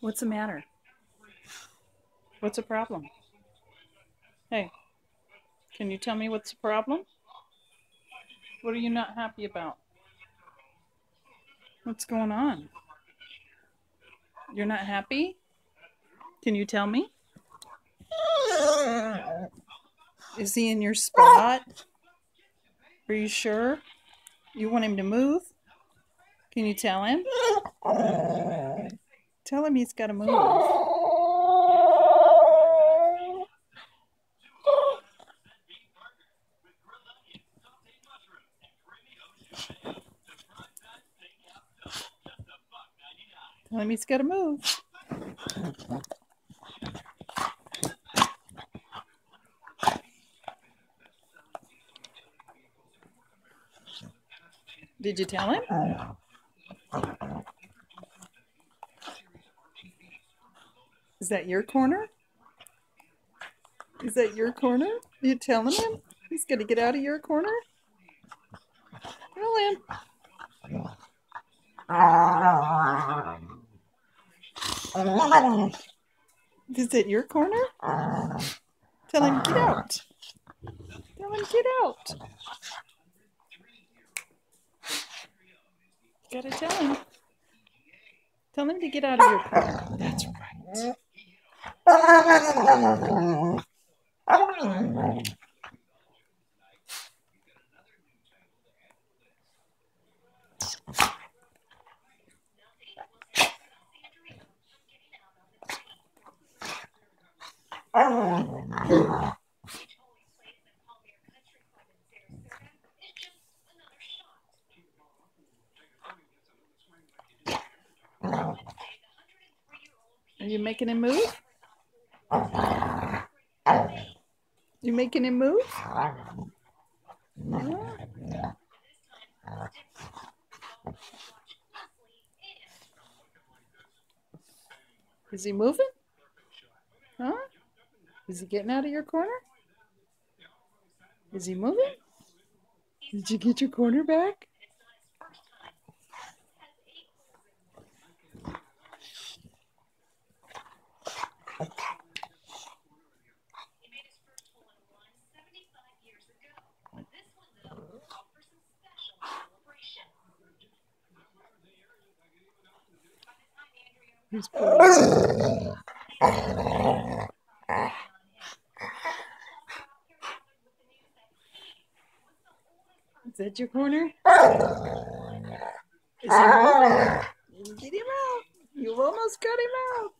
What's the matter? What's the problem? Hey, can you tell me what's the problem? What are you not happy about? What's going on? You're not happy? Can you tell me? Is he in your spot? Are you sure? You want him to move? Can you tell him? Tell him he's got to move. Tell him he's got to move. Did you tell him? Is that your corner? Is that your corner? Are you telling him he's got to get out of your corner? Tell him. Is it your corner? Tell him get out. Tell him get out. You gotta tell him. Tell him to get out of your corner. That's right. Are you making him move? You making him move? Is he moving? Huh? Is he getting out of your corner? Is he moving? Did you get your corner back? He's pulling. Is that your corner? Is he moving? Get him out. You almost got him out.